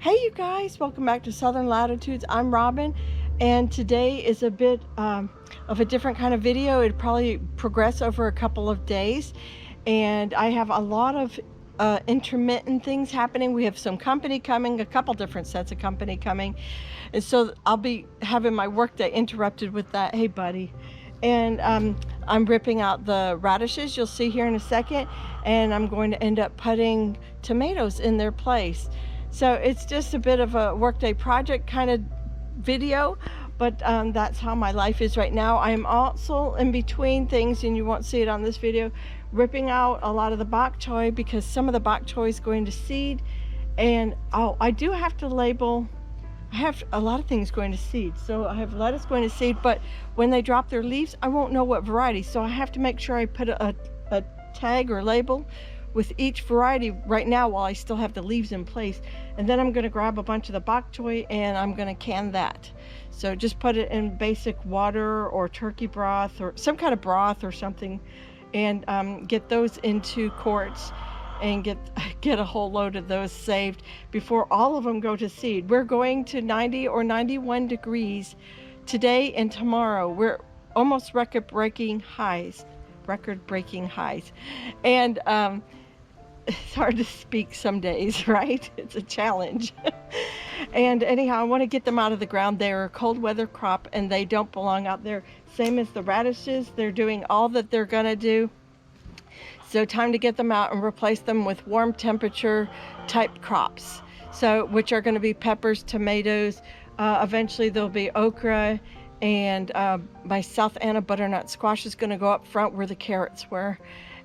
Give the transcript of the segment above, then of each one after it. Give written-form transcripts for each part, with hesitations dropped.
Hey you guys, welcome back to Southern Latitudes. I'm Robin, and today is a bit of a different kind of video. It'd probably progress over a couple of days, and I have a lot of intermittent things happening. We have some company coming, a couple different sets of company coming, and so I'll be having my workday interrupted with that. Hey buddy. And I'm ripping out the radishes, you'll see here in a second, and I'm going to end up putting tomatoes in their place. So it's just a bit of a workday project kind of video, but that's how my life is right now. I am also in between things, and you won't see it on this video, ripping out a lot of the bokchoy because some of the bokchoy is going to seed. And I do have to label, I have a lot of things going to seed. So I have lettuce going to seed, but when they drop their leaves, I won't know what variety. So I have to make sure I put a tag or label with each variety right now while I still have the leaves in place. And then I'm going to grab a bunch of the bok choy and I'm going to can that. So just put it in basic water or turkey broth or some kind of broth or something, and get those into quarts and get a whole load of those saved before all of them go to seed. We're going to 90 or 91 degrees today and tomorrow. We're almost record-breaking highs. And it's hard to speak some days, right? It's a challenge. And anyhow, I want to get them out of the ground. They're a cold weather crop and they don't belong out there. Same as the radishes. They're doing all that they're gonna do. So time to get them out and replace them with warm temperature type crops. So which are going to be peppers, tomatoes, eventually there'll be okra, and my South Anna butternut squash is going to go up front where the carrots were.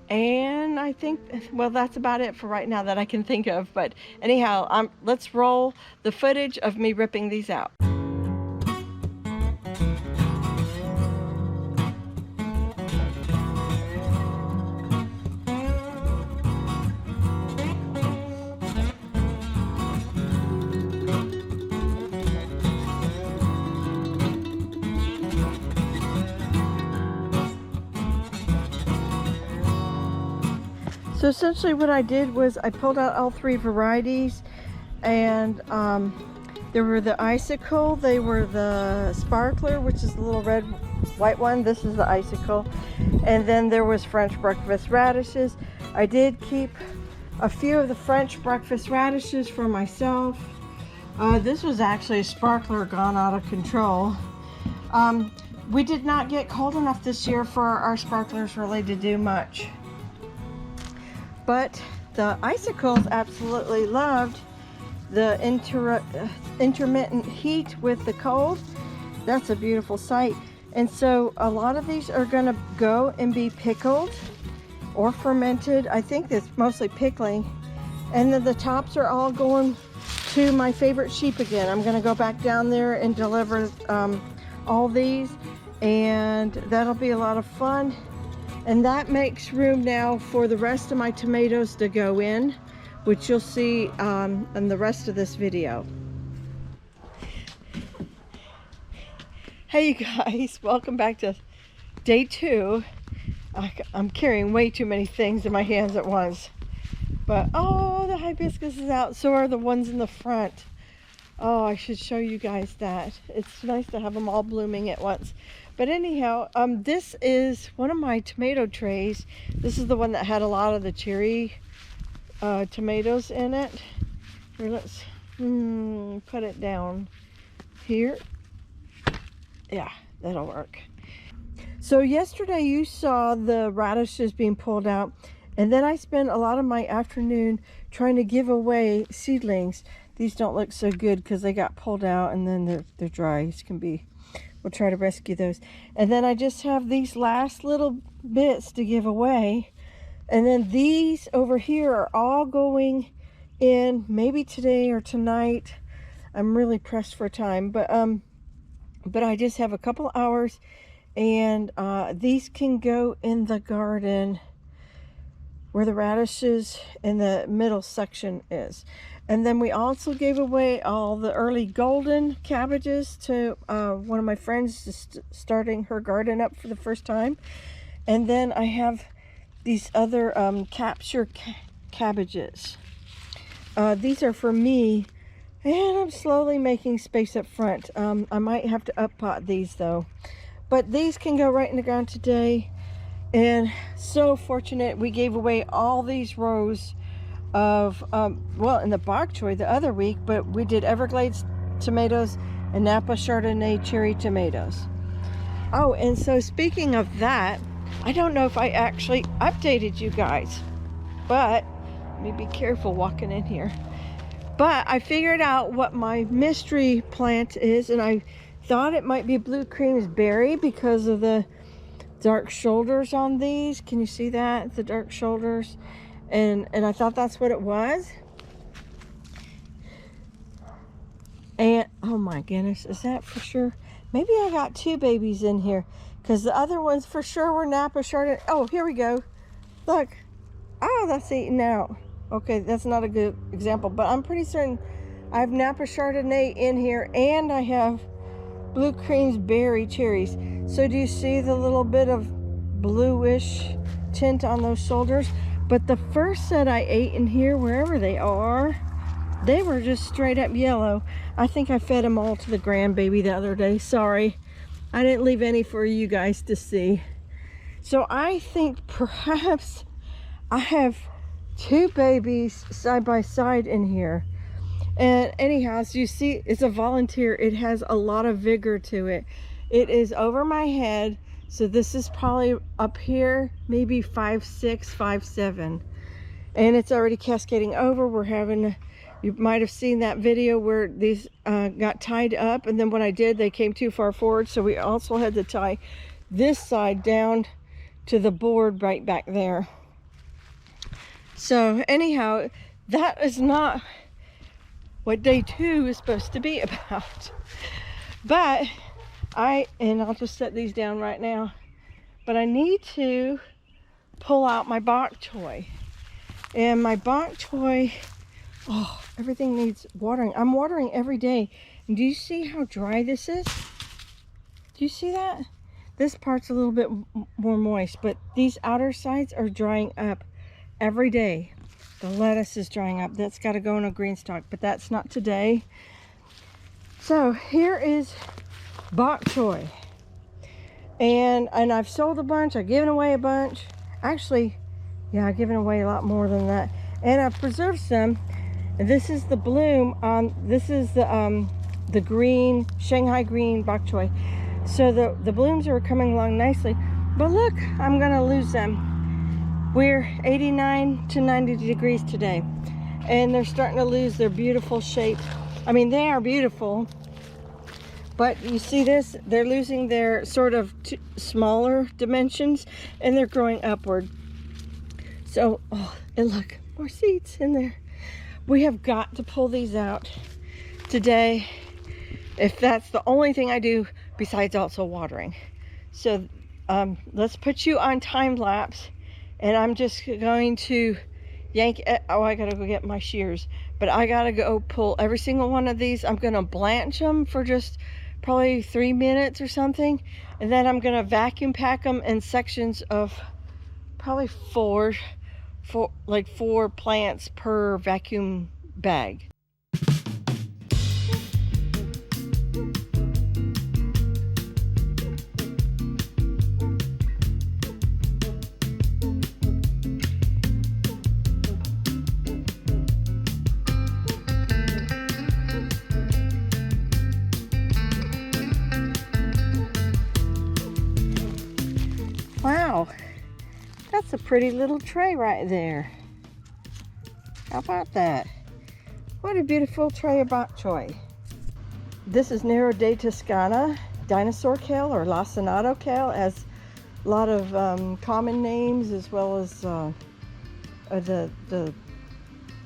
And I think, well, that's about it for right now that I can think of. But anyhow, let's roll the footage of me ripping these out. So essentially what I did was I pulled out all three varieties, and there were the icicle, they were the sparkler, which is the little red white one. This is the icicle. And then there was French breakfast radishes. I did keep a few of the French breakfast radishes for myself. This was actually a sparkler gone out of control. We did not get cold enough this year for our sparklers really to do much. But the icicles absolutely loved the intermittent heat with the cold. That's a beautiful sight. And so a lot of these are going to go and be pickled or fermented. I think it's mostly pickling. And then the tops are all going to my favorite sheep again. I'm going to go back down there and deliver all these, and that'll be a lot of fun. And that makes room now for the rest of my tomatoes to go in, which you'll see in the rest of this video. Hey you guys, welcome back to day 2. I'm carrying way too many things in my hands at once. But oh, the hibiscus is out, so are the ones in the front. Oh, I should show you guys that. It's nice to have them all blooming at once. But anyhow, this is one of my tomato trays. This is the one that had a lot of the cherry tomatoes in it. Here, let's put it down here. Yeah, that'll work. So yesterday you saw the radishes being pulled out, and then I spent a lot of my afternoon trying to give away seedlings. These don't look so good because they got pulled out and then they're dry as can be. We'll try to rescue those. And then I just have these last little bits to give away. And then these over here are all going in maybe today or tonight. I'm really pressed for time, but I just have a couple hours, and these can go in the garden where the radishes in the middle section is. And then we also gave away all the early golden cabbages to one of my friends just starting her garden up for the first time. And then I have these other capture cabbages. These are for me And I'm slowly making space up front. I might have to up pot these though. But these can go right in the ground today. And so fortunate we gave away all these rows of, well, in the Bokchoy the other week, but we did Everglades tomatoes and Napa Chardonnay cherry tomatoes. Oh, and so speaking of that, I don't know if I actually updated you guys, but let me be careful walking in here. But I figured out what my mystery plant is, and I thought it might be blue cream's berry because of the dark shoulders on these. Can you see that? The dark shoulders. And I thought that's what it was. And oh my goodness, is that for sure? Maybe I got two babies in here, because the other ones for sure were Napa Chardonnay. Oh, here we go. Look. Oh, that's eaten out. Okay, that's not a good example, but I'm pretty certain I have Napa Chardonnay in here, and I have Blue Cream's berry cherries. So do you see the little bit of bluish tint on those shoulders? But the first set I ate in here, wherever they are, they were just straight up yellow. I think I fed them all to the grandbaby the other day. Sorry, I didn't leave any for you guys to see. So I think perhaps I have two babies side by side in here. And anyhow, so you see, it's a volunteer. It has a lot of vigor to it. It is over my head, so this is probably up here, maybe 5'6", 5'7", and it's already cascading over. We're having, you might have seen that video where these got tied up, and then when I did, they came too far forward, so we also had to tie this side down to the board right back there. So anyhow, that is not what day 2 is supposed to be about. But and I'll just set these down right now, but I need to pull out my bokchoy. And my bokchoy, oh, everything needs watering. I'm watering every day. And do you see how dry this is? Do you see that? This part's a little bit more moist, but these outer sides are drying up every day. The lettuce is drying up. That's got to go in a green stock, but that's not today. So here is bokchoy. And I've sold a bunch. I've given away a bunch. Actually, yeah, I've given away a lot more than that. And I've preserved some. And this is the bloom on, this is the green, Shanghai green bokchoy. So the blooms are coming along nicely. But look, I'm gonna lose them. We're 89 to 90 degrees today, and they're starting to lose their beautiful shape. I mean, they are beautiful, but you see this? They're losing their sort of smaller dimensions, and they're growing upward. So, oh, and look, more seeds in there. We have got to pull these out today, if that's the only thing I do besides also watering. So let's put you on time lapse. And I'm just going to yank it. Oh, I gotta go get my shears. But I gotta go pull every single one of these. I'm gonna blanch them for just probably 3 minutes or something. And then I'm gonna vacuum pack them in sections of probably four plants per vacuum bag. Wow, that's a pretty little tray right there. How about that? What a beautiful tray of bokchoy. This is Nero de Toscana, dinosaur kale or lacinato kale, as a lot of common names, as well as the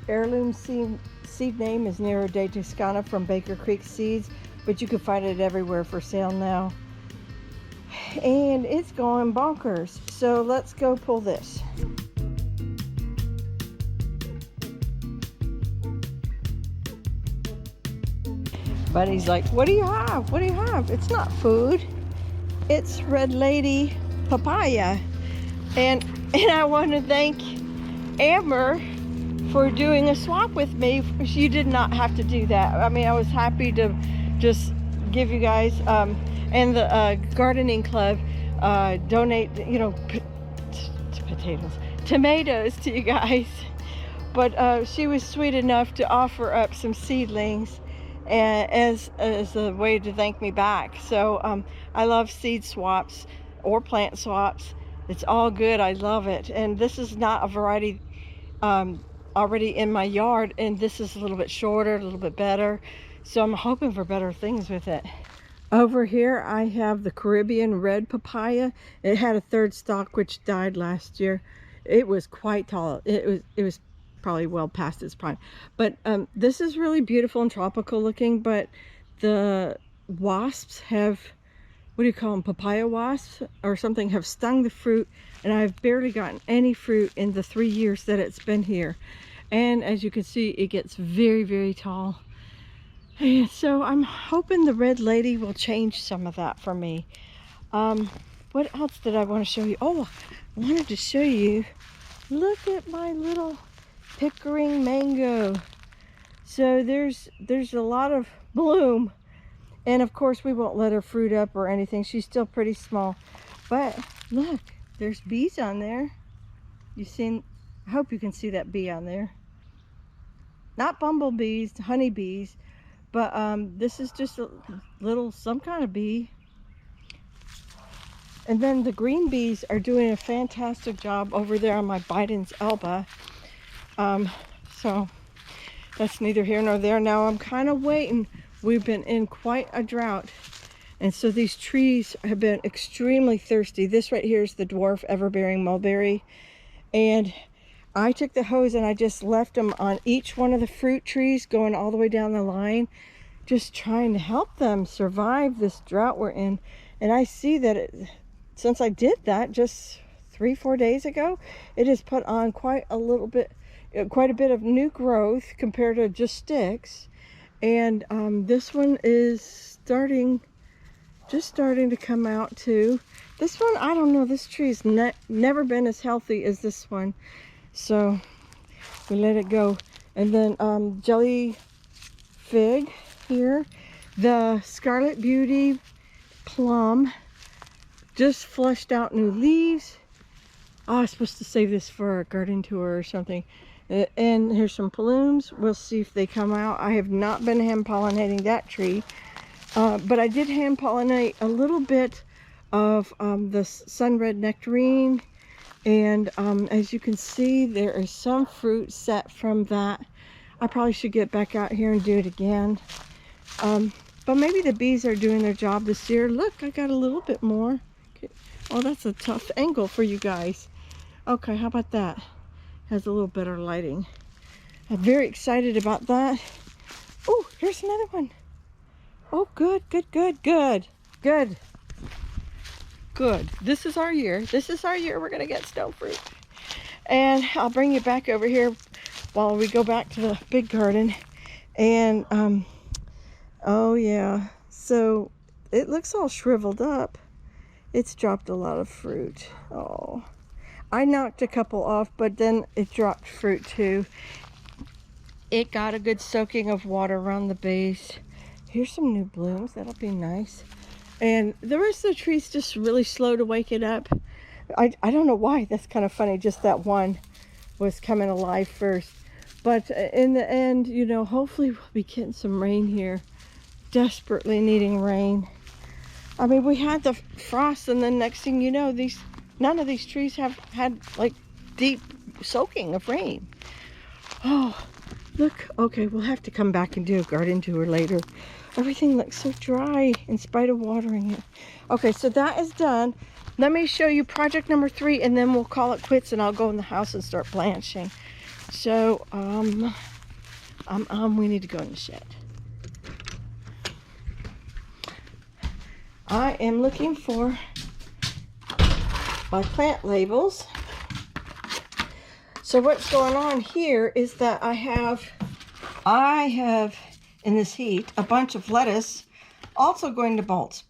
heirloom seed name is Nero de Toscana from Baker Creek Seeds, but you can find it everywhere for sale now. And it's going bonkers. So let's go pull this. Buddy's like, what do you have? What do you have? It's not food. It's Red Lady Papaya. And I want to thank Amber for doing a swap with me. You did not have to do that. I mean, I was happy to just give you guys and the gardening club donate, you know, tomatoes to you guys. But she was sweet enough to offer up some seedlings as a way to thank me back. So I love seed swaps or plant swaps. It's all good. I love it. And this is not a variety already in my yard, and this is a little bit shorter, a little bit better. So I'm hoping for better things with it. Over here I have the Caribbean Red Papaya. It had a third stalk which died last year. It was quite tall. It was probably well past its prime. But this is really beautiful and tropical looking, but the wasps have, what do you call them, papaya wasps or something, have stung the fruit, and I've barely gotten any fruit in the 3 years that it's been here. And as you can see, it gets very, very tall. And so I'm hoping the red lady will change some of that for me. What else did I want to show you? Oh, I wanted to show you, look at my little Pickering Mango. So there's a lot of bloom, and of course we won't let her fruit up or anything. She's still pretty small, but look, there's bees on there. You seen? I hope you can see that bee on there. Not bumblebees, honeybees, but this is just a little, some kind of bee. And then the green bees are doing a fantastic job over there on my Biden's elbow. So that's neither here nor there. Now I'm kind of waiting. We've been in quite a drought, and so these trees have been extremely thirsty. This right here is the dwarf everbearing mulberry, and I took the hose and I just left them on each one of the fruit trees going all the way down the line, just trying to help them survive this drought we're in. And I see that since I did that just 3-4 days ago, it has put on quite a bit of new growth compared to just sticks. And this one is just starting to come out too. This one, I don't know, this tree's never been as healthy as this one, so we let it go. And then jelly fig here, the Scarlet Beauty plum just flushed out new leaves. Oh, I was supposed to save this for a garden tour or something. And here's some plumes. We'll see if they come out. I have not been hand pollinating that tree, but I did hand pollinate a little bit of the sun red nectarine, and as you can see, there is some fruit set from that. I probably should get back out here and do it again, but maybe the bees are doing their job this year. Look, I got a little bit more. Oh, that's a tough angle for you guys. Okay, how about that? Has a little better lighting. I'm very excited about that. Oh, here's another one. Oh, good. This is our year. We're gonna get stone fruit. And I'll bring you back over here while we go back to the big garden. And oh yeah, so it looks all shriveled up. It's dropped a lot of fruit. Oh, I knocked a couple off, but then it dropped fruit too. It got a good soaking of water around the base. Here's some new blooms. That'll be nice. And the rest of the tree's just really slow to wake it up. I don't know why. That's kind of funny. Just that one was coming alive first. But in the end, you know, hopefully we'll be getting some rain here. Desperately needing rain. I mean, we had the frost, and then next thing you know, none of these trees have had like deep soaking of rain. Oh, look. Okay, we'll have to come back and do a garden tour later. Everything looks so dry in spite of watering it. Okay, so that is done. Let me show you project number 3, and then we'll call it quits, and I'll go in the house and start blanching. So, we need to go in the shed. I am looking for my plant labels. So what's going on here is that I have in this heat a bunch of lettuce also going to bulbs.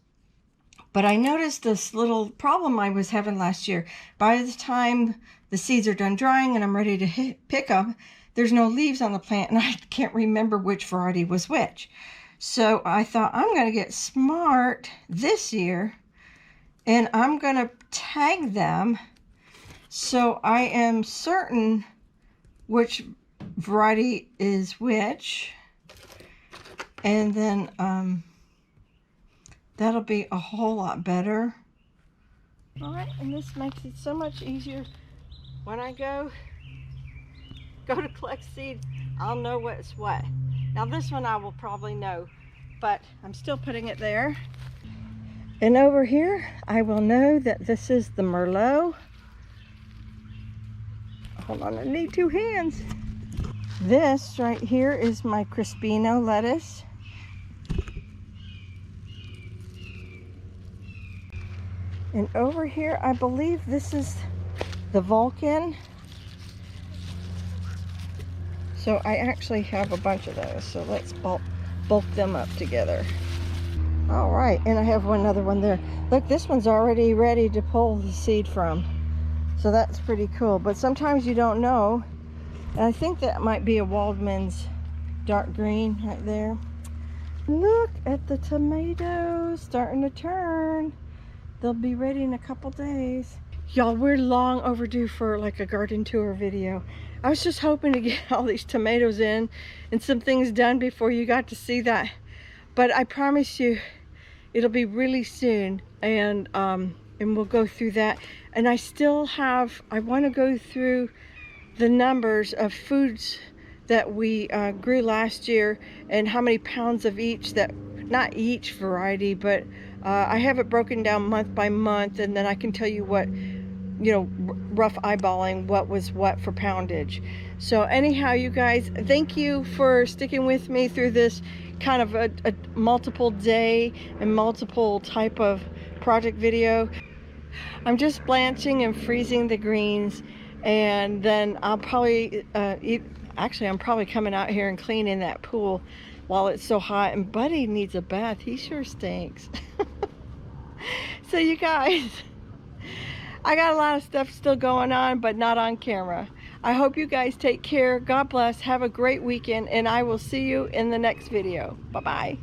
But I noticed this little problem I was having last year. By the time the seeds are done drying and I'm ready to pick them, there's no leaves on the plant, and I can't remember which variety was which. So I thought, I'm going to get smart this year, and I'm going to tag them so I am certain which variety is which. And then that'll be a whole lot better. All right, and this makes it so much easier when I go to collect seed. I'll know what's what. Now this one I will probably know, but I'm still putting it there. And over here I will know that this is the Merlot. Hold on, I need two hands. This right here is my Crispino lettuce. And over here, I believe this is the Vulcan. So I actually have a bunch of those. So let's bulk them up together. All right, and I have one other one there. Look, this one's already ready to pull the seed from. So that's pretty cool. But sometimes you don't know. And I think that might be a Waldman's dark green right there. Look at the tomatoes starting to turn. They'll be ready in a couple days. Y'all, we're long overdue for like a garden tour video. I was just hoping to get all these tomatoes in and some things done before you got to see that. But I promise you, it'll be really soon, and we'll go through that. And I want to go through the numbers of foods that we grew last year and how many pounds of each, not each variety, but I have it broken down month by month, and then I can tell you what, rough eyeballing what was what for poundage. So anyhow, you guys, thank you for sticking with me through this kind of a multiple day and multiple type of project video. I'm just blanching and freezing the greens, and then I'll probably I'm probably coming out here and cleaning that pool while it's so hot. And Buddy needs a bath. He sure stinks. So you guys, I got a lot of stuff still going on, but not on camera. I hope you guys take care. God bless. Have a great weekend, and I will see you in the next video. Bye-bye.